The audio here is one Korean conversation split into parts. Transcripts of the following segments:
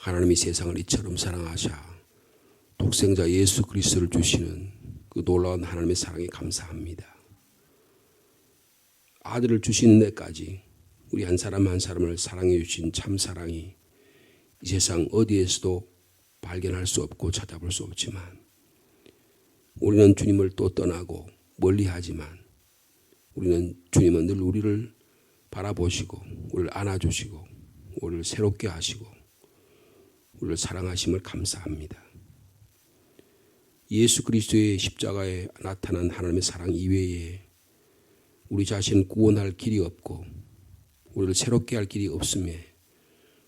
하나님이 세상을 이처럼 사랑하사 독생자 예수 그리스도를 주시는 그 놀라운 하나님의 사랑에 감사합니다. 아들을 주시는 데까지 우리 한 사람 한 사람을 사랑해 주신 참 사랑이 이 세상 어디에서도 발견할 수 없고 찾아볼 수 없지만 우리는 주님을 또 떠나고 멀리하지만 우리는 주님은 늘 우리를 바라보시고 우리를 안아주시고 우리를 새롭게 하시고 우리를 사랑하심을 감사합니다. 예수 그리스도의 십자가에 나타난 하나님의 사랑 이외에 우리 자신을 구원할 길이 없고 우리를 새롭게 할 길이 없음에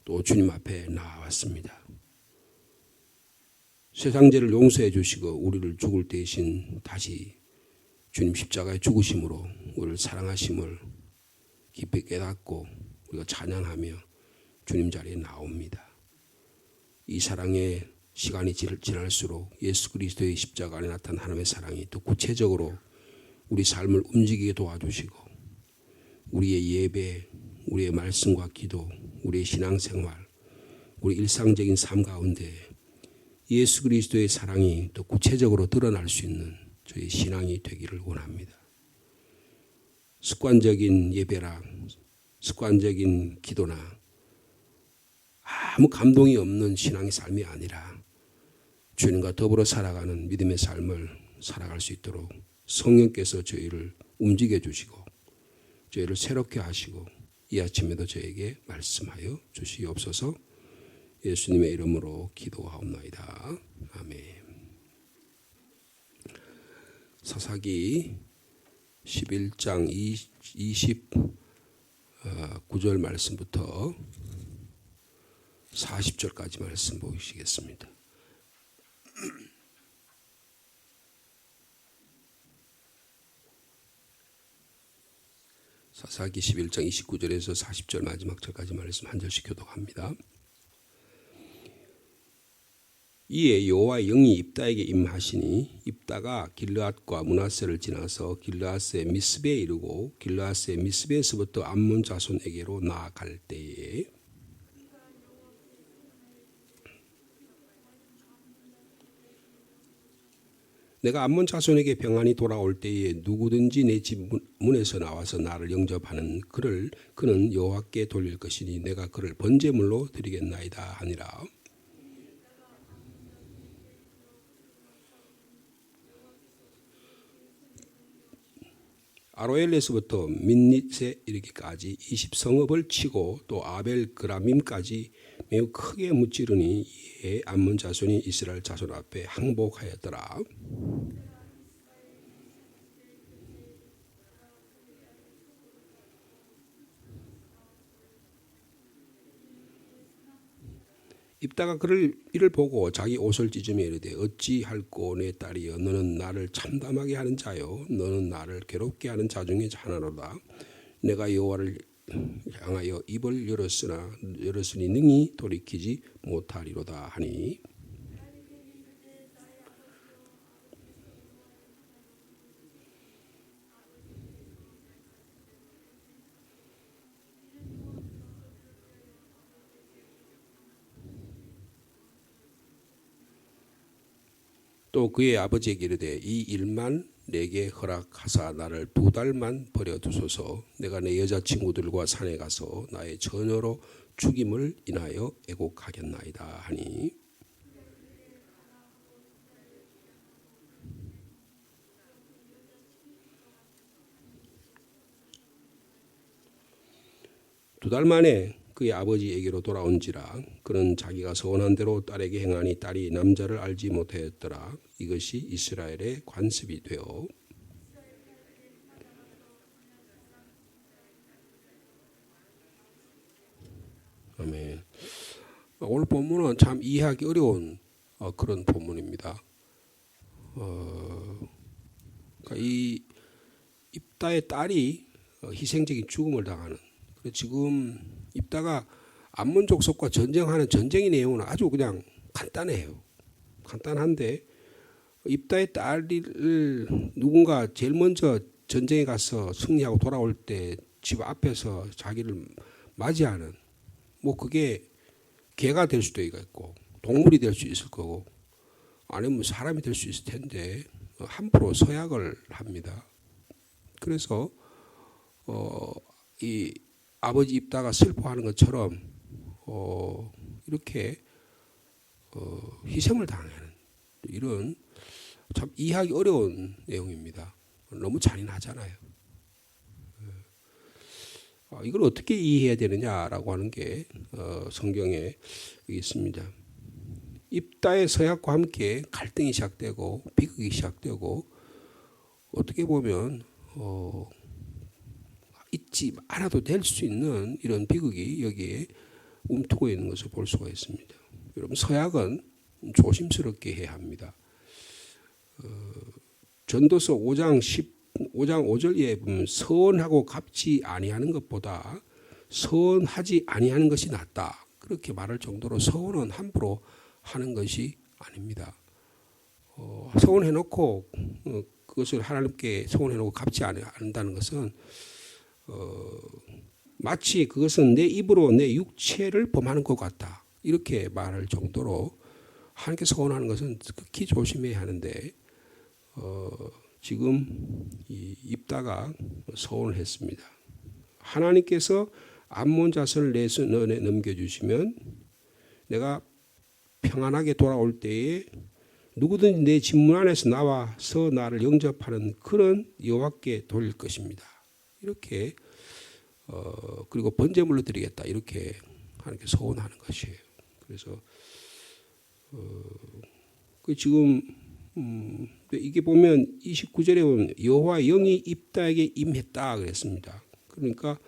또 주님 앞에 나왔습니다. 세상 죄를 용서해 주시고 우리를 죽을 대신 다시 주님 십자가의 죽으심으로 우리를 사랑하심을 깊이 깨닫고 우리가 찬양하며 주님 자리에 나옵니다. 이 사랑의 시간이 지날수록 예수 그리스도의 십자가 안에 나타난 하나님의 사랑이 또 구체적으로 우리 삶을 움직이게 도와주시고 우리의 예배, 우리의 말씀과 기도, 우리의 신앙생활, 우리 일상적인 삶 가운데 예수 그리스도의 사랑이 또 구체적으로 드러날 수 있는 저희 신앙이 되기를 원합니다. 습관적인 예배랑 습관적인 기도나 아무 감동이 없는 신앙의 삶이 아니라 주님과 더불어 살아가는 믿음의 삶을 살아갈 수 있도록 성령께서 저희를 움직여 주시고 저희를 새롭게 하시고 이 아침에도 저에게 말씀하여 주시옵소서. 예수님의 이름으로 기도하옵나이다. 아멘. 사사기 11장 29절 말씀부터 40절까지 말씀 보시겠습니다. 사사기 11장 29절에서 40절 마지막 절까지 말씀 한 절씩 교독합니다. 이에 여호와의 영이 입다에게 임하시니 입다가 길르앗과 므낫세를 지나서 길르앗의 미스베에 이르고 길르앗의 미스베에서부터 암몬 자손에게로 나아갈 때에 내가 암몬 자손에게 평안이 돌아올 때에 누구든지 내 집 문에서 나와서 나를 영접하는 그는 여호와께 돌릴 것이니 내가 그를 번제물로 드리겠나이다 하니라. 아로엘에서부터 민닛에 이르기까지 20성읍을 치고 또 아벨 그라밈까지 매우 크게 무찌르니 이에 암몬 자손이 이스라엘 자손 앞에 항복하였더라. 입다가 이를 보고 자기 옷을 찢으며 이르되 어찌할꼬 내 딸이여 너는 나를 참담하게 하는 자요 너는 나를 괴롭게 하는 자 중에 하나로다. 내가 여호와를 향하여 입을 열었으니 능히 돌이키지 못하리로다 하니 또 그의 아버지에게 이르되 이 일만 내게 허락하사 나를 2달만 버려두소서. 내가 내 여자친구들과 산에 가서 나의 처녀로 죽임을 인하여 애곡하겠나이다 하니 두 달 만에 그의 아버지에게로 돌아온지라 그는 자기가 서원한 대로 딸에게 행하니 딸이 남자를 알지 못하였더라. 이것이 이스라엘의 관습이 되어 아멘. 오늘 본문은 참 이해하기 어려운 그런 본문입니다. 그러니까 이 입다의 딸이 희생적인 죽음을 당하는. 지금 입다가 암몬 족속과 전쟁하는 전쟁의 내용은 아주 그냥 간단해요. 간단한데 입다의 딸을 누군가 제일 먼저 전쟁에 가서 승리하고 돌아올 때 집 앞에서 자기를 맞이하는 그게 개가 될 수도 있고 동물이 될 수 있을 거고 아니면 사람이 될 수 있을 텐데 함부로 서약을 합니다. 그래서 이 아버지 입다가 슬퍼하는 것처럼 이렇게 희생을 당하는 이런 참 이해하기 어려운 내용입니다. 너무 잔인하잖아요. 이걸 어떻게 이해해야 되느냐라고 하는 게 성경에 있습니다. 입다의 서약과 함께 갈등이 시작되고 비극이 시작되고 어떻게 보면 잊지 않아도 될 수 있는 이런 비극이 여기에 움트고 있는 것을 볼 수가 있습니다. 여러분 서약은 조심스럽게 해야 합니다. 전도서 5장 5절에 보면 서원하고 갚지 아니하는 것보다 서원하지 아니하는 것이 낫다. 그렇게 말할 정도로 서원은 함부로 하는 것이 아닙니다. 서원해놓고 그것을 하나님께 서원해놓고 갚지 않는다는 것은 마치 그것은 내 입으로 내 육체를 범하는 것 같다. 이렇게 말할 정도로 하나님께 서원하는 것은 극히 조심해야 하는데 지금 이 입다가 서원을 했습니다. 하나님께서 암몬 자손을 내 손에 넘겨주시면 내가 평안하게 돌아올 때에 누구든지 내 집문 안에서 나와서 나를 영접하는 그런 여호와께 돌릴 것입니다. 이렇게 그리고 번제물로 드리겠다 이렇게 하나님께 서원하는 것이에요. 그래서 지금 이게 보면 29절에 보면 여호와 영이 입다에게 임했다 그랬습니다. 그러니까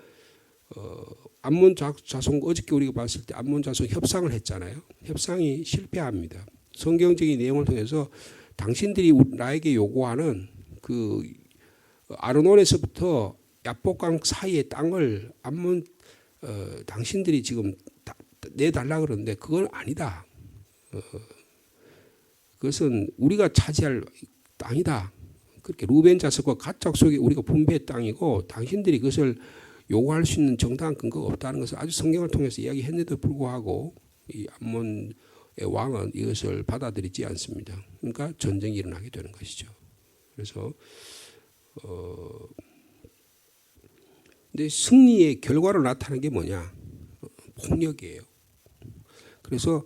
암몬 자손 어저께 우리가 봤을 때 암몬 자손 협상을 했잖아요. 협상이 실패합니다. 성경적인 내용을 통해서 당신들이 나에게 요구하는 그 아르논에서부터 야복강 사이의 땅을 암몬 당신들이 지금 내달라 그러는데 그건 아니다. 그것은 우리가 차지할 땅이다. 그렇게 루벤 자손과 갓 족속이 우리가 분배의 땅이고 당신들이 그것을 요구할 수 있는 정당한 근거가 없다는 것을 아주 성경을 통해서 이야기했는데도 불구하고 이 암몬의 왕은 이것을 받아들이지 않습니다. 그러니까 전쟁이 일어나게 되는 것이죠. 그래서 근데 승리의 결과로 나타나는 게 뭐냐? 폭력이에요. 그래서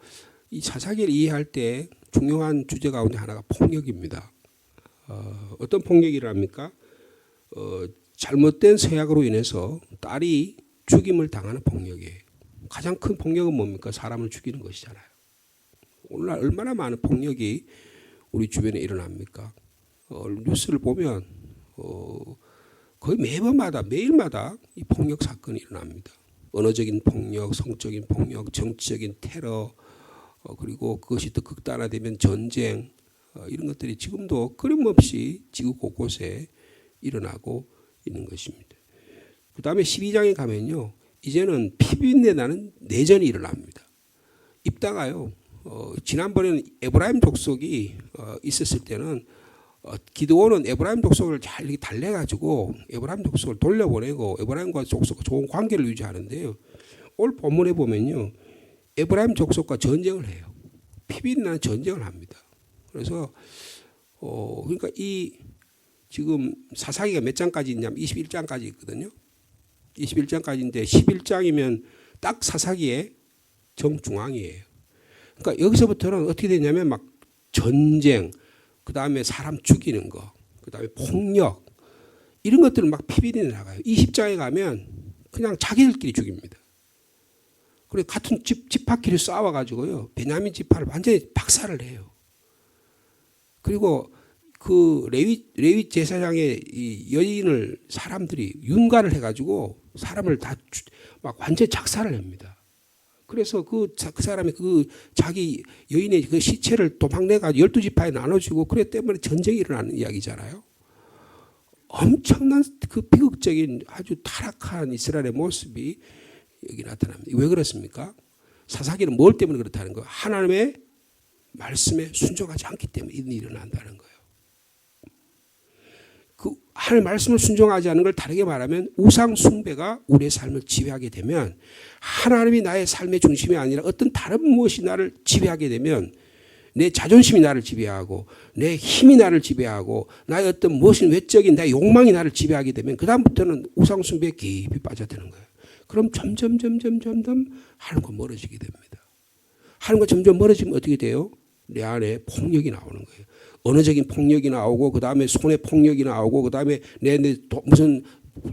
이 사사기를 이해할 때 중요한 주제 가운데 하나가 폭력입니다. 어떤 폭력이 일어납니까? 잘못된 서약으로 인해서 딸이 죽임을 당하는 폭력이에요. 가장 큰 폭력은 뭡니까? 사람을 죽이는 것이잖아요. 오늘날 얼마나 많은 폭력이 우리 주변에 일어납니까? 뉴스를 보면 거의 매번마다 매일마다 이 폭력 사건이 일어납니다. 언어적인 폭력, 성적인 폭력, 정치적인 테러 그리고 그것이 더 극단화되면 전쟁 이런 것들이 지금도 끊임없이 지구 곳곳에 일어나고 있는 것입니다. 그 다음에 12장에 가면요. 이제는 피비린내 나는 내전이 일어납니다. 입다가요. 지난번에는 에브라임 족속이 있었을 때는 기드온은 에브라임 족속을 잘 달래가지고 에브라임 족속을 돌려보내고 에브라임과 족속과 좋은 관계를 유지하는데요. 오늘 본문에 보면요. 에브라임 족속과 전쟁을 해요. 피비린내 나는 전쟁을 합니다. 그래서 그러니까 이 지금 사사기가 몇 장까지 있냐면 21장까지 있거든요. 21장까지인데 11장이면 딱 사사기의 정중앙이에요. 그러니까 여기서부터는 어떻게 되냐면 막 전쟁, 그 다음에 사람 죽이는 거, 그 다음에 폭력 이런 것들은 막 피비린내 나가요. 20장에 가면 그냥 자기들끼리 죽입니다. 그리고 같은 지파끼리 싸워가지고요. 베냐민 지파를 완전히 박살을 해요. 그리고 그 레위 제사장의 이 여인을 사람들이 윤곽을 해가지고 사람을 다 막 완전히 작살을 냅니다. 그래서 그 사람이 그 자기 여인의 그 시체를 도망내가지고 12지파에 나눠주고 그래 때문에 전쟁이 일어나는 이야기잖아요. 엄청난 그 비극적인 아주 타락한 이스라엘의 모습이 여기 나타납니다. 왜 그렇습니까? 사사기는 뭘 때문에 그렇다는 거예요? 하나님의 말씀에 순종하지 않기 때문에 이런 일이 일어난다는 거예요. 그 하나님의 말씀을 순종하지 않는 걸 다르게 말하면 우상 숭배가 우리의 삶을 지배하게 되면 하나님이 나의 삶의 중심이 아니라 어떤 다른 무엇이 나를 지배하게 되면 내 자존심이 나를 지배하고 내 힘이 나를 지배하고 나의 어떤 무엇인 외적인 나의 욕망이 나를 지배하게 되면 그 다음부터는 우상 숭배에 깊이 빠져드는 거예요. 그럼 점점 하나님과 멀어지게 됩니다. 하나님과 점점 멀어지면 어떻게 돼요? 내 안에 폭력이 나오는 거예요. 언어적인 폭력이 나오고 그 다음에 손의 폭력이 나오고 그 다음에 무슨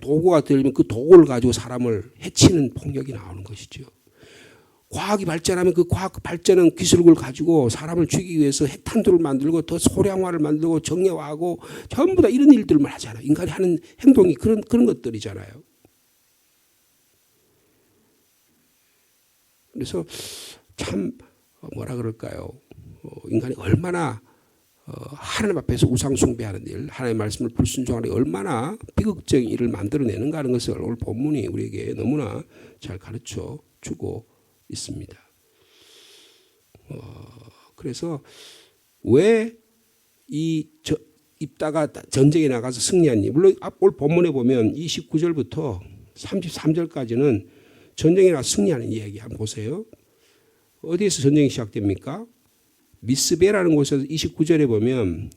도구가 들리면 그 도구를 가지고 사람을 해치는 폭력이 나오는 것이죠. 과학이 발전하면 그 과학 발전한 기술을 가지고 사람을 죽이기 위해서 핵탄두를 만들고 더 소량화를 만들고 정예화하고 전부 다 이런 일들만 하잖아요. 인간이 하는 행동이 그런 것들이잖아요. 그래서 참 뭐라 그럴까요? 인간이 얼마나 하나님 앞에서 우상 숭배하는 일, 하나님의 말씀을 불순종하는 일, 얼마나 비극적인 일을 만들어내는가 하는 것을 오늘 본문이 우리에게 너무나 잘 가르쳐 주고 있습니다. 그래서 왜 입다가 전쟁에 나가서 승리하니? 물론 오늘 본문에 보면 29절부터 33절까지는 전쟁에 나가 승리하는 이야기 한번 보세요. 어디에서 전쟁이 시작됩니까? 미스베라는 곳에서 29절에 보면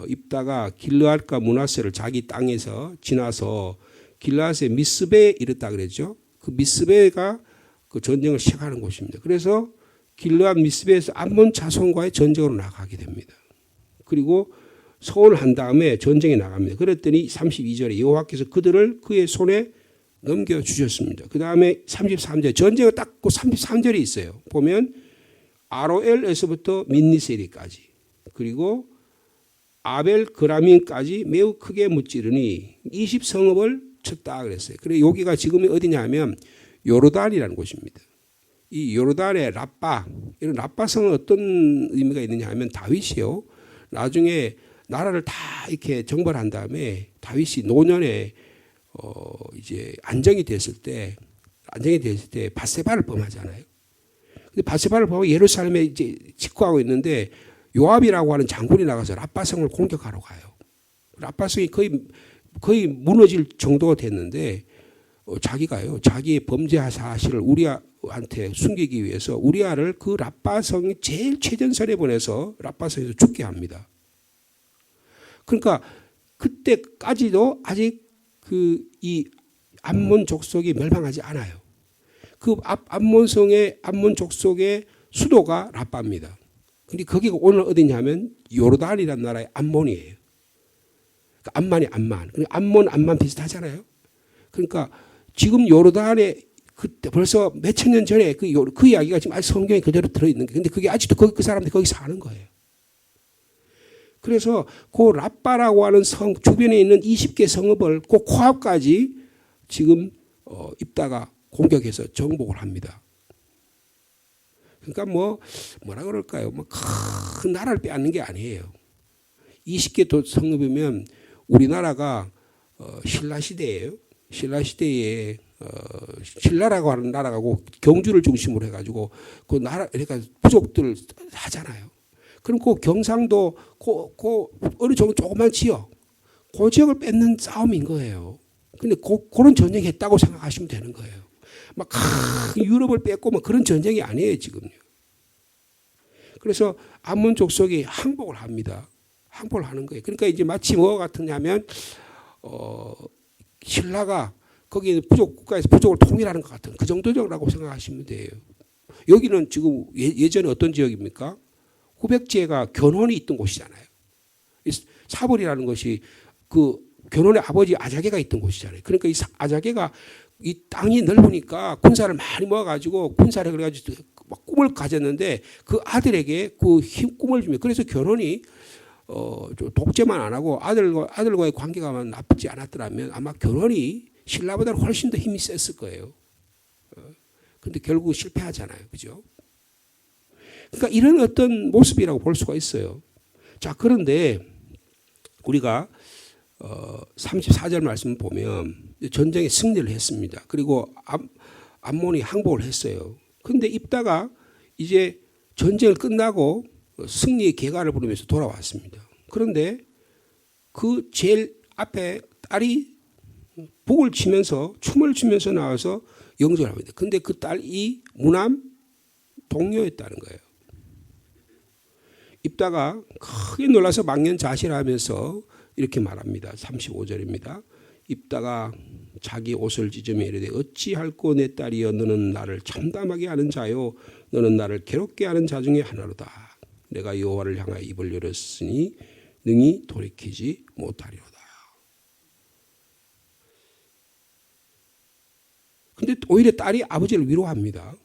입다가 길르앗과 므낫세를 자기 땅에서 지나서 길르앗의 미스베에 이르다 그랬죠. 그 미스베가 그 전쟁을 시작하는 곳입니다. 그래서 길르앗 미스베에서 암몬 자손과의 전쟁으로 나가게 됩니다. 그리고 서원을 한 다음에 전쟁에 나갑니다. 그랬더니 32절에 여호와께서 그들을 그의 손에 넘겨주셨습니다. 그 다음에 33절 전쟁을 딱 그 33절이 있어요. 보면 아로엘에서부터 민니세리까지 그리고 아벨 그라민까지 매우 크게 무찌르니 20성읍을 쳤다 그랬어요. 그래서 여기가 지금이 어디냐 하면 요르단이라는 곳입니다. 이 요르단의 라빠, 이런 라빠성은 어떤 의미가 있느냐 하면 다윗이요. 나중에 나라를 다 이렇게 정벌한 다음에 다윗이 노년에 이제 안정이 됐을 때 밧세바를 범하잖아요. 근데 밧세바를 범하고 예루살렘에 이제 직구하고 있는데 요압이라고 하는 장군이 나가서 라빠성을 공격하러 가요. 라빠성이 거의 무너질 정도가 됐는데 자기가요, 자기의 범죄 사실을 우리아한테 숨기기 위해서 우리아를 그 라빠성이 제일 최전선에 보내서 라빠성에서 죽게 합니다. 그러니까 그때까지도 아직 이 암몬 족속이 멸망하지 않아요. 그 암몬 족속의 수도가 라빠입니다. 근데 거기가 오늘 어디냐면 요르단이라는 나라의 암몬이에요. 그러니까 암만. 암몬 비슷하잖아요. 그러니까 지금 요르단에 그때 벌써 몇천 년 전에 그 이야기가 지금 아직 성경에 그대로 들어있는 게 근데 그게 아직도 그 사람들이 거기 사는 거예요. 그래서 그 라빠라고 하는 성 주변에 있는 20개 성읍을 그 코앞까지 지금 입다가 공격해서 정복을 합니다. 그러니까 뭐라 그럴까요? 큰 나라를 빼앗는 게 아니에요. 20개 성읍이면 우리나라가 신라 시대예요. 신라 시대에 신라라고 하는 나라가고 경주를 중심으로 해가지고 그 나라 그러니까 부족들 하잖아요. 그럼 그 경상도 어느 정도 조그만 지역, 그 지역을 뺏는 싸움인 거예요. 근데 그런 전쟁이 했다고 생각하시면 되는 거예요. 막 유럽을 뺏고 막 그런 전쟁이 아니에요 지금요. 그래서 암몬 족속이 항복을 합니다. 항복을 하는 거예요. 그러니까 이제 마치 뭐가 같으냐면 신라가 거기 국가에서 부족을 통일하는 것 같은 그 정도라고 생각하시면 돼요. 여기는 지금 예전에 어떤 지역입니까? 후백제가 견훤이 있던 곳이잖아요. 사벌이라는 것이 그 견훤의 아버지 아자개가 있던 곳이잖아요. 그러니까 이 아자개가 이 땅이 넓으니까 군사를 많이 모아가지고 군사를 그래가지고 막 꿈을 가졌는데 그 아들에게 그 꿈을 주면 그래서 견훤이 독재만 안 하고 아들과의 관계가 나쁘지 않았더라면 아마 견훤이 신라보다는 훨씬 더 힘이 셌을 거예요. 근데 결국 실패하잖아요. 그죠? 그러니까 이런 어떤 모습이라고 볼 수가 있어요. 자, 그런데 우리가 34절 말씀 보면 전쟁에 승리를 했습니다. 그리고 암몬이 항복을 했어요. 그런데 입다가 이제 전쟁을 끝나고 승리의 개가를 부르면서 돌아왔습니다. 그런데 그 제일 앞에 딸이 북을 치면서 춤을 추면서 나와서 영접을 합니다. 근데 그 딸이 무남 동료였다는 거예요. 입다가 크게 놀라서 망연자실하면서 이렇게 말합니다. 35절입니다. 입다가 자기 옷을 찢으며 이르되 어찌할꼬 내 딸이여 너는 나를 참담하게 하는 자요 너는 나를 괴롭게 하는 자 중에 하나로다. 내가 여호와를 향하여 입을 열었으니 능히 돌이키지 못하리로다. 근데 오히려 딸이 아버지를 위로합니다.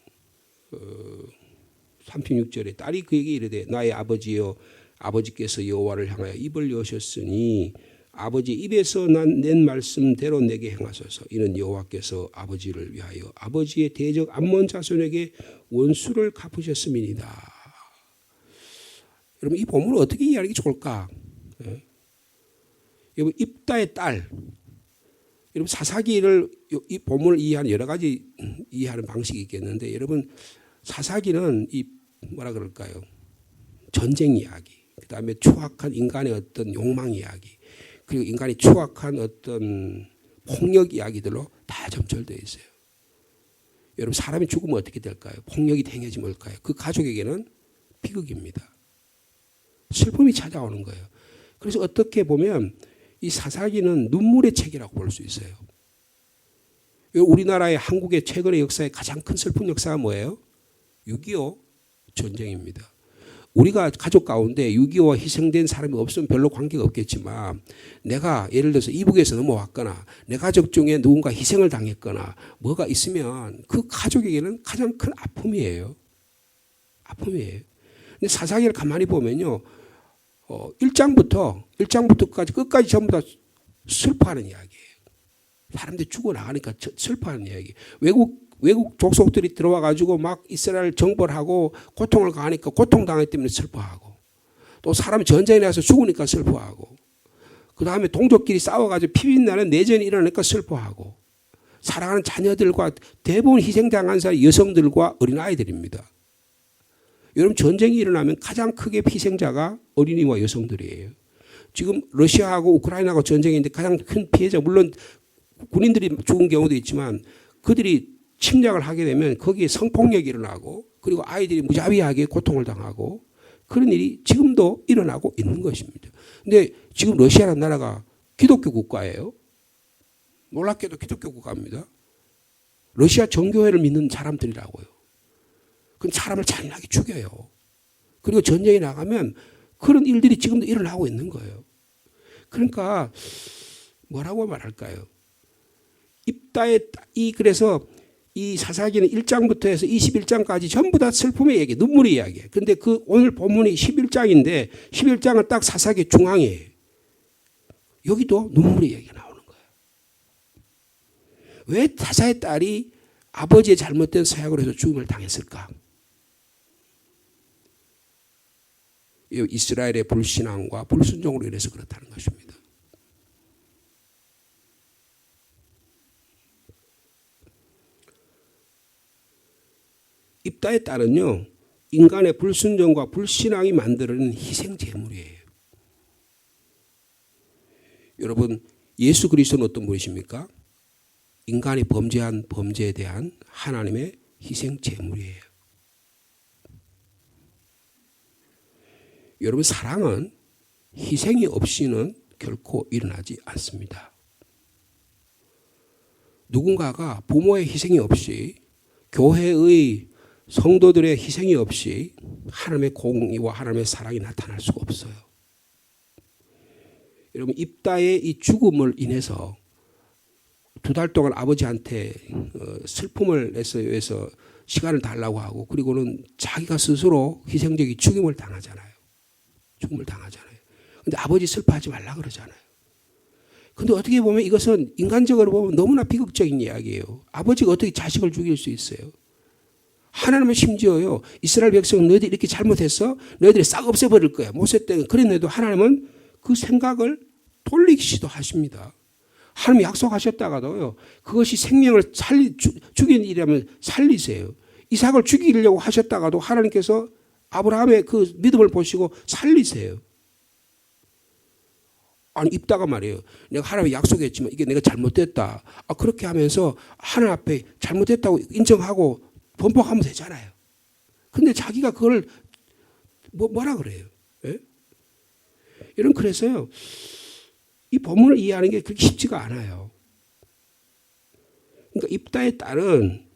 36절에 딸이 그에게 이르되 나의 아버지여 아버지께서 여호와를 향하여 입을 여셨으니 아버지 입에서 낸 말씀대로 내게 행하소서. 이는 여호와께서 아버지를 위하여 아버지의 대적 암몬 자손에게 원수를 갚으셨음이니이다. 여러분 이 본문을 어떻게 이해하는 게 좋을까? 여러분 입다의 딸, 여러분 사사기를 이 본문을 이해하는 여러 가지 이해하는 방식이 있겠는데 여러분 사사기는 이 뭐라 그럴까요? 전쟁 이야기, 그 다음에 추악한 인간의 어떤 욕망 이야기, 그리고 인간이 추악한 어떤 폭력 이야기들로 다 점철되어 있어요. 여러분 사람이 죽으면 어떻게 될까요? 폭력이 행해지면 뭘까요? 그 가족에게는 비극입니다. 슬픔이 찾아오는 거예요. 그래서 어떻게 보면 이 사사기는 눈물의 책이라고 볼 수 있어요. 우리나라의 한국의 최근의 역사의 가장 큰 슬픈 역사가 뭐예요? 6.25 전쟁입니다. 우리가 가족 가운데 6.25와 희생된 사람이 없으면 별로 관계가 없겠지만 내가 예를 들어서 이북에서 넘어왔거나 내 가족 중에 누군가 희생을 당했거나 뭐가 있으면 그 가족에게는 가장 큰 아픔이에요. 아픔이에요. 근데 사사기를 가만히 보면요. 1장부터까지 끝까지 전부 다 슬퍼하는 이야기예요. 사람들이 죽어나가니까 슬퍼하는 이야기. 외국 족속들이 들어와가지고 막 이스라엘 정벌 하고 고통을 가하니까 고통당하기 때문에 슬퍼하고 또 사람이 전쟁에 나서 죽으니까 슬퍼하고 그 다음에 동족끼리 싸워가지고 피빈나는 내전이 일어나니까 슬퍼하고 사랑하는 자녀들과 대부분 희생당한 사람 여성들과 어린아이들입니다. 여러분 전쟁이 일어나면 가장 크게 희생자가 어린이와 여성들이에요. 지금 러시아하고 우크라이나하고 전쟁인데 가장 큰 피해자 물론 군인들이 죽은 경우도 있지만 그들이 침략을 하게 되면 거기에 성폭력이 일어나고 그리고 아이들이 무자비하게 고통을 당하고 그런 일이 지금도 일어나고 있는 것입니다. 그런데 지금 러시아라는 나라가 기독교 국가예요. 놀랍게도 기독교 국가입니다. 러시아 정교회를 믿는 사람들이라고요. 그럼 사람을 잔인하게 죽여요. 그리고 전쟁에 나가면 그런 일들이 지금도 일어나고 있는 거예요. 그러니까 뭐라고 말할까요? 그래서 이 사사기는 1장부터 해서 21장까지 전부 다 슬픔의 얘기, 눈물의 이야기예요. 그런데 그 오늘 본문이 11장인데 11장은 딱 사사기 중앙이에요. 여기도 눈물의 얘기가 나오는 거예요. 왜 사사의 딸이 아버지의 잘못된 서약으로 해서 죽음을 당했을까? 이스라엘의 불신앙과 불순종으로 인해서 그렇다는 것입니다. 입다의 딸은요, 인간의 불순종과 불신앙이 만드는 희생 제물이에요. 여러분, 예수 그리스도는 어떤 분이십니까? 인간이 범죄한 범죄에 대한 하나님의 희생 제물이에요. 여러분, 사랑은 희생이 없이는 결코 일어나지 않습니다. 누군가가 부모의 희생이 없이 교회의 성도들의 희생이 없이 하나님의 공의와 하나님의 사랑이 나타날 수가 없어요. 여러분 입다의 이 죽음을 인해서 2달 동안 아버지한테 슬픔을 위해서 시간을 달라고 하고 그리고는 자기가 스스로 희생적인 죽임을 당하잖아요. 죽음을 당하잖아요. 그런데 아버지 슬퍼하지 말라 그러잖아요. 그런데 어떻게 보면 이것은 인간적으로 보면 너무나 비극적인 이야기예요. 아버지가 어떻게 자식을 죽일 수 있어요? 하나님은 심지어요. 이스라엘 백성 너희들이 이렇게 잘못했어? 너희들이 싹 없애버릴 거야. 모세 때는 그랬는데도 하나님은 그 생각을 돌리기도 하십니다. 하나님이 약속하셨다가도요. 그것이 생명을 죽이는 일이라면 살리세요. 이삭을 죽이려고 하셨다가도 하나님께서 아브라함의 그 믿음을 보시고 살리세요. 아니 입다가 말이에요. 내가 하나님께 약속했지만 이게 내가 잘못됐다. 그렇게 하면서 하나님 앞에 잘못됐다고 인정하고 번복하면 되잖아요. 근데 자기가 그걸 뭐라 그래요? 예? 이런 그래서요. 이 본문을 이해하는 게 그렇게 쉽지가 않아요. 그러니까 입다의 딸은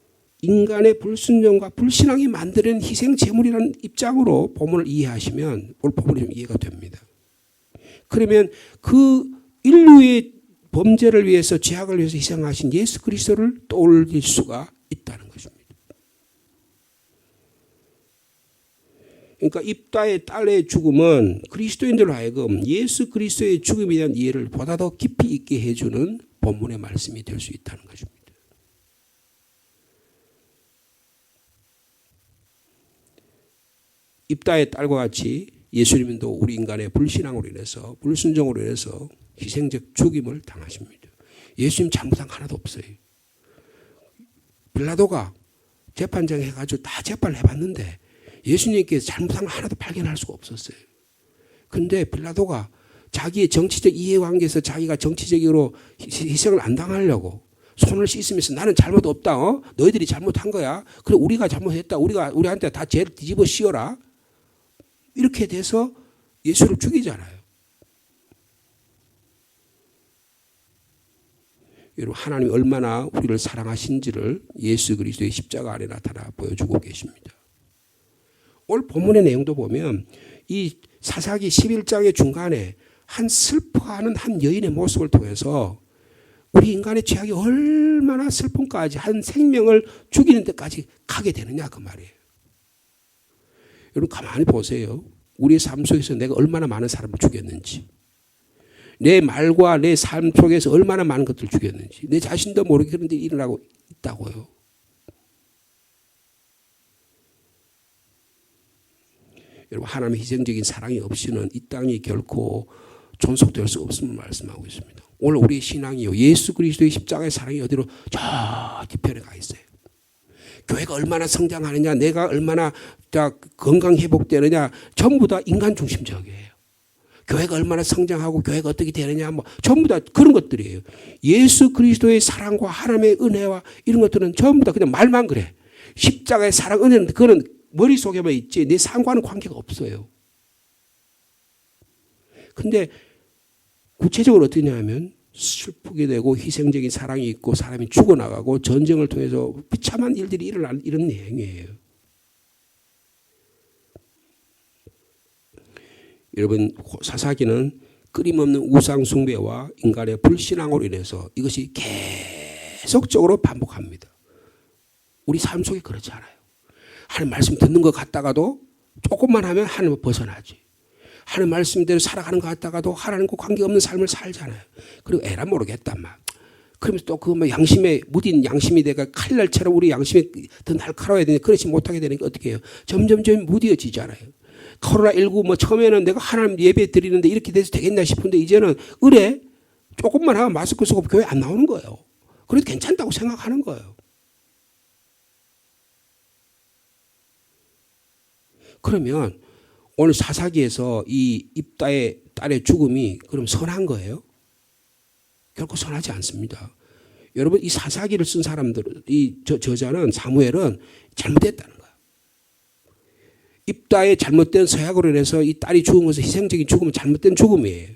인간의 불순종과 불신앙이 만드는 희생 제물이라는 입장으로 본문을 이해하시면 오늘 본문이 좀 이해가 됩니다. 그러면 그 인류의 범죄를 위해서 죄악을 위해서 희생하신 예수 그리스도를 떠올릴 수가 있다는 것입니다. 그러니까 입다의 딸의 죽음은 그리스도인들로 하여금 예수 그리스도의 죽음에 대한 이해를 보다 더 깊이 있게 해주는 본문의 말씀이 될 수 있다는 것입니다. 입다의 딸과 같이 예수님도 우리 인간의 불신앙으로 인해서 불순종으로 인해서 희생적 죽임을 당하십니다. 예수님 잘못한 거 하나도 없어요. 빌라도가 재판장에 해가지고 다 재판을 해봤는데 예수님께 잘못한 거 하나도 발견할 수가 없었어요. 그런데 빌라도가 자기의 정치적 이해관계에서 자기가 정치적으로 희생을 안 당하려고 손을 씻으면서 나는 잘못 없다. 너희들이 잘못한 거야. 그래 우리가 잘못했다. 우리한테 다 죄를 뒤집어 씌워라. 이렇게 돼서 예수를 죽이잖아요. 여러분 하나님이 얼마나 우리를 사랑하신지를 예수 그리스도의 십자가 안에 나타나 보여주고 계십니다. 오늘 본문의 내용도 보면 이 사사기 11장의 중간에 한 슬퍼하는 한 여인의 모습을 통해서 우리 인간의 죄악이 얼마나 슬픔까지 한 생명을 죽이는 데까지 가게 되느냐 그 말이에요. 여러분 가만히 보세요. 우리의 삶 속에서 내가 얼마나 많은 사람을 죽였는지, 내 말과 내 삶 속에서 얼마나 많은 것들을 죽였는지 내 자신도 모르게 그런 일이 일어나고 있다고요. 여러분 하나님의 희생적인 사랑이 없이는 이 땅이 결코 존속될 수 없음을 말씀하고 있습니다. 오늘 우리의 신앙이요 예수 그리스도의 십자가의 사랑이 어디로 저 뒤편에 가 있어요. 교회가 얼마나 성장하느냐, 내가 얼마나 건강 회복되느냐, 전부 다 인간 중심적이에요. 교회가 얼마나 성장하고 교회가 어떻게 되느냐, 전부 다 그런 것들이에요. 예수 그리스도의 사랑과 하나님의 은혜와 이런 것들은 전부 다 그냥 말만 그래. 십자가의 사랑, 은혜는 그거는 머릿속에만 있지 내 삶과는 관계가 없어요. 근데 구체적으로 어떠냐 하면 슬프게 되고 희생적인 사랑이 있고 사람이 죽어나가고 전쟁을 통해서 비참한 일들이 일어나는 이런 내용이에요. 여러분 사사기는 끊임없는 우상 숭배와 인간의 불신앙으로 인해서 이것이 계속적으로 반복합니다. 우리 삶 속에 그렇지 않아요. 하나님 말씀 듣는 것 같다가도 조금만 하면 하나님을 벗어나지. 하나님 말씀대로 살아가는 것 같다가도 하나님과 관계없는 삶을 살잖아요. 그리고 에라 모르겠다 막. 그러면서 또 그 양심에 무딘 양심이 내가 칼날처럼 우리 양심이 더 날카로워야 되니 그렇지 못하게 되니까 어떻게 해요? 점점점 무뎌지잖아요. 코로나19 처음에는 내가 하나님 예배 드리는데 이렇게 돼서 되겠나 싶은데 이제는 의뢰 조금만 하면 마스크 쓰고 교회 안 나오는 거예요. 그래도 괜찮다고 생각하는 거예요. 그러면 오늘 사사기에서 이 입다의 딸의 죽음이 그럼 선한 거예요? 결코 선하지 않습니다. 여러분 이 사사기를 쓴 사람들, 이 저자는 사무엘은 잘못했다는 거예요. 입다의 잘못된 서약으로 인해서 이 딸이 죽은 것은 희생적인 죽음은 잘못된 죽음이에요.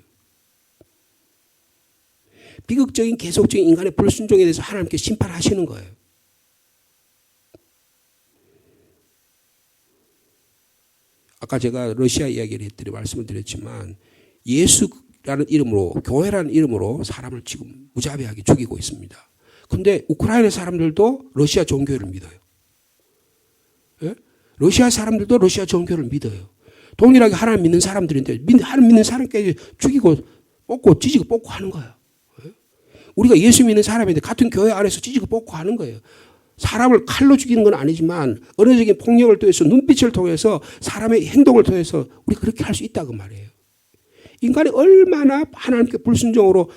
비극적인 계속적인 인간의 불순종에 대해서 하나님께 심판하시는 거예요. 아까 제가 러시아 이야기를 했더니 말씀을 드렸지만 예수라는 이름으로 교회라는 이름으로 사람을 지금 무자비하게 죽이고 있습니다. 그런데 우크라이나 사람들도 러시아 종교를 믿어요. 예? 러시아 사람들도 러시아 종교를 믿어요. 동일하게 하나님 믿는 사람들인데 하나님 믿는 사람까지 죽이고 뽑고 찢고 뽑고 하는 거예요. 예? 우리가 예수 믿는 사람인데 같은 교회 안에서 찢고 뽑고 하는 거예요. 사람을 칼로 죽이는 건 아니지만 언어적인 폭력을 통해서 눈빛을 통해서 사람의 행동을 통해서 우리가 그렇게 할 수 있다고 말이에요. 인간이 얼마나 하나님께 불순종으로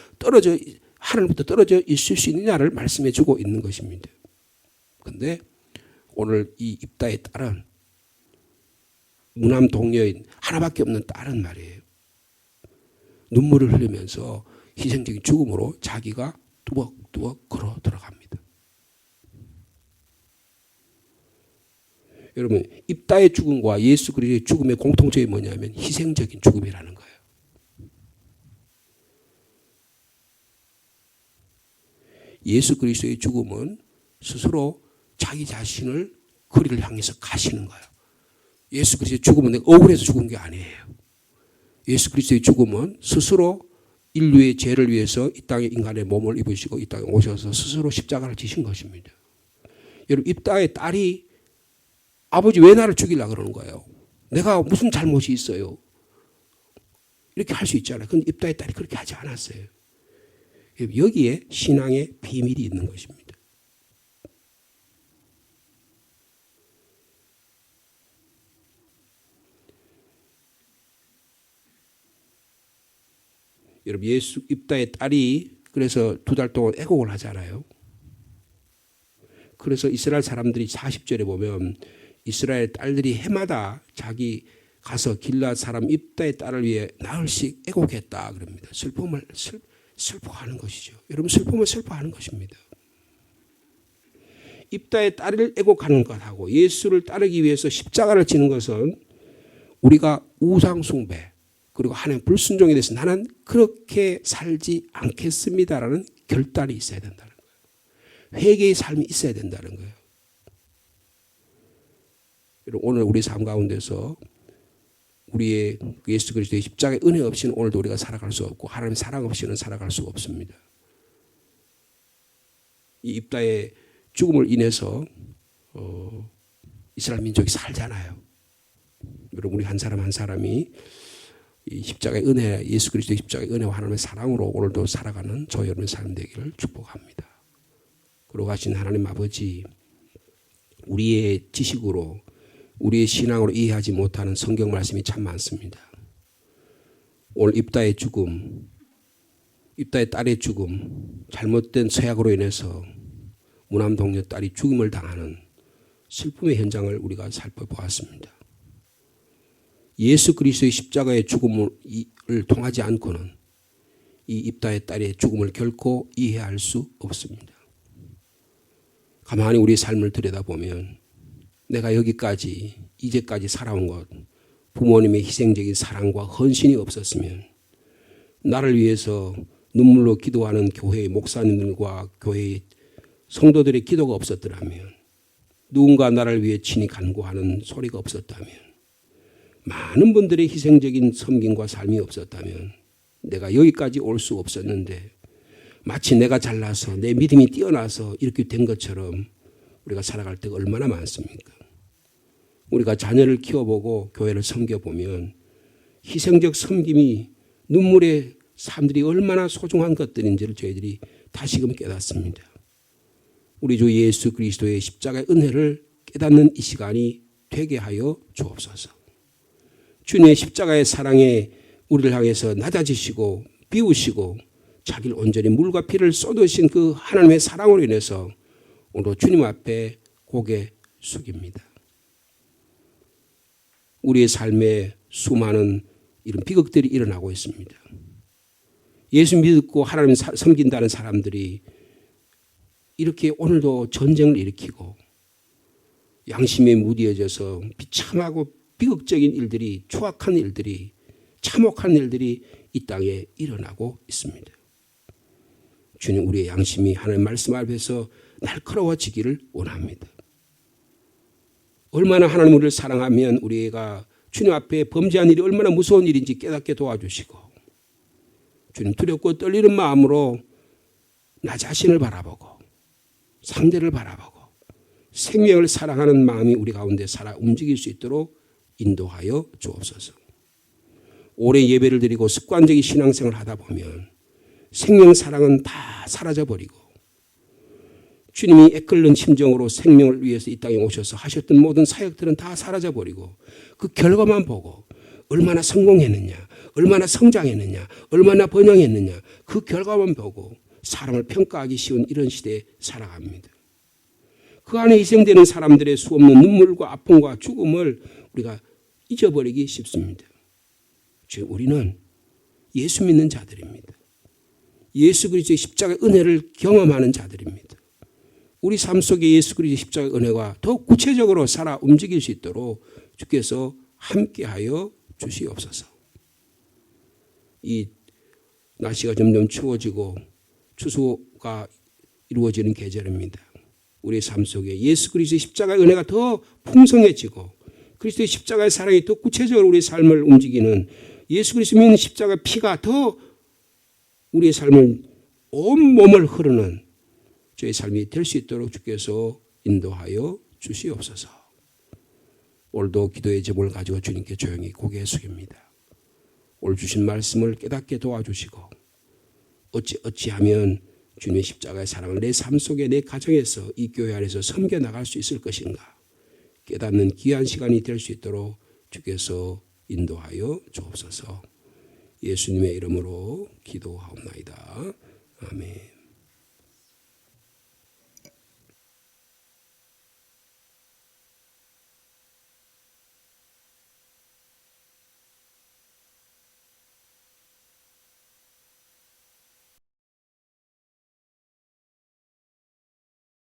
하나님부터 떨어져 있을 수 있느냐를 말씀해 주고 있는 것입니다. 그런데 오늘 이 입다의 딸은 무남 동녀인 하나밖에 없는 딸은 말이에요. 눈물을 흘리면서 희생적인 죽음으로 자기가 뚜벅뚜벅 걸어 들어갑니다. 여러분, 입다의 죽음과 예수 그리스도의 죽음의 공통점이 뭐냐면 희생적인 죽음이라는 거예요. 예수 그리스도의 죽음은 스스로 자기 자신을 거리를 향해서 가시는 거예요. 예수 그리스도의 죽음은 내가 억울해서 죽은 게 아니에요. 예수 그리스도의 죽음은 스스로 인류의 죄를 위해서 이 땅에 인간의 몸을 입으시고 이 땅에 오셔서 스스로 십자가를 지신 것입니다. 여러분, 입다의 딸이 아버지 왜 나를 죽이려고 그러는 거예요? 내가 무슨 잘못이 있어요? 이렇게 할 수 있잖아요. 그런데 입다의 딸이 그렇게 하지 않았어요. 여기에 신앙의 비밀이 있는 것입니다. 여러분, 예수 입다의 딸이 그래서 2달 동안 애곡을 하잖아요. 그래서 이스라엘 사람들이 40절에 보면 이스라엘 딸들이 해마다 자기 가서 길앗 사람 입다의 딸을 위해 나흘씩 애곡했다 그럽니다. 슬퍼하는 것이죠. 여러분, 슬픔을 슬퍼하는 것입니다. 입다의 딸을 애곡하는 것하고 예수를 따르기 위해서 십자가를 지는 것은 우리가 우상 숭배 그리고 하나님 불순종에 대해서 나는 그렇게 살지 않겠습니다라는 결단이 있어야 된다는 거예요. 회개의 삶이 있어야 된다는 거예요. 오늘 우리 삶 가운데서 우리의 예수 그리스도의 십자가의 은혜 없이는 오늘도 우리가 살아갈 수 없고 하나님의 사랑 없이는 살아갈 수가 없습니다. 이 입다의 죽음을 인해서 이스라엘 민족이 살잖아요. 여러분, 우리 한 사람 한 사람이 이 십자가의 은혜, 예수 그리스도의 십자가의 은혜와 하나님의 사랑으로 오늘도 살아가는 저 여러분의 삶 되기를 축복합니다. 거룩하신 하나님 아버지, 우리의 지식으로 우리의 신앙으로 이해하지 못하는 성경 말씀이 참 많습니다. 오늘 입다의 죽음, 입다의 딸의 죽음, 잘못된 서약으로 인해서 무남 동료 딸이 죽임을 당하는 슬픔의 현장을 우리가 살펴보았습니다. 예수 그리스도의 십자가의 죽음을 통하지 않고는 이 입다의 딸의 죽음을 결코 이해할 수 없습니다. 가만히 우리의 삶을 들여다보면 내가 여기까지 이제까지 살아온 것, 부모님의 희생적인 사랑과 헌신이 없었으면, 나를 위해서 눈물로 기도하는 교회의 목사님들과 교회의 성도들의 기도가 없었더라면, 누군가 나를 위해 친히 간구하는 소리가 없었다면, 많은 분들의 희생적인 섬김과 삶이 없었다면 내가 여기까지 올 수 없었는데, 마치 내가 잘나서 내 믿음이 뛰어나서 이렇게 된 것처럼 우리가 살아갈 때가 얼마나 많습니까? 우리가 자녀를 키워보고 교회를 섬겨보면 희생적 섬김이 눈물의 삶들이 얼마나 소중한 것들인지를 저희들이 다시금 깨닫습니다. 우리 주 예수 그리스도의 십자가의 은혜를 깨닫는 이 시간이 되게 하여 주옵소서. 주님의 십자가의 사랑에 우리를 향해서 낮아지시고 비우시고 자기를 온전히 물과 피를 쏟으신 그 하나님의 사랑으로 인해서 오늘 주님 앞에 고개 숙입니다. 우리의 삶에 수많은 이런 비극들이 일어나고 있습니다. 예수 믿고 하나님 섬긴다는 사람들이 이렇게 오늘도 전쟁을 일으키고 양심에 무디어져서 비참하고 비극적인 일들이, 추악한 일들이, 참혹한 일들이 이 땅에 일어나고 있습니다. 주님, 우리의 양심이 하나님 말씀 앞에서 날카로워지기를 원합니다. 얼마나 하나님 우리를 사랑하면 우리가 주님 앞에 범죄한 일이 얼마나 무서운 일인지 깨닫게 도와주시고, 주님, 두렵고 떨리는 마음으로 나 자신을 바라보고 상대를 바라보고 생명을 사랑하는 마음이 우리 가운데 살아 움직일 수 있도록 인도하여 주옵소서. 오래 예배를 드리고 습관적인 신앙생활을 하다 보면 생명 사랑은 다 사라져버리고, 주님이 애끓는 심정으로 생명을 위해서 이 땅에 오셔서 하셨던 모든 사역들은 다 사라져버리고 그 결과만 보고 얼마나 성공했느냐, 얼마나 성장했느냐, 얼마나 번영했느냐, 그 결과만 보고 사람을 평가하기 쉬운 이런 시대에 살아갑니다. 그 안에 희생되는 사람들의 수없는 눈물과 아픔과 죽음을 우리가 잊어버리기 쉽습니다. 우리는 예수 믿는 자들입니다. 예수 그리스도의 십자가의 은혜를 경험하는 자들입니다. 우리 삶 속에 예수 그리스도의 십자가의 은혜가 더 구체적으로 살아 움직일 수 있도록 주께서 함께하여 주시옵소서. 이 날씨가 점점 추워지고 추수가 이루어지는 계절입니다. 우리의 삶 속에 예수 그리스도의 십자가의 은혜가 더 풍성해지고 그리스도의 십자가의 사랑이 더 구체적으로 우리의 삶을 움직이는 예수 그리스도 믿는 십자가의 피가 더 우리의 삶을 온몸을 흐르는 저의 삶이 될 수 있도록 주께서 인도하여 주시옵소서. 오늘도 기도의 제목을 가지고 주님께 조용히 고개 숙입니다. 오늘 주신 말씀을 깨닫게 도와주시고 어찌하면 주님의 십자가의 사랑을 내 삶 속에 내 가정에서 이 교회 안에서 섬겨 나갈 수 있을 것인가 깨닫는 귀한 시간이 될 수 있도록 주께서 인도하여 주옵소서. 예수님의 이름으로 기도하옵나이다. 아멘.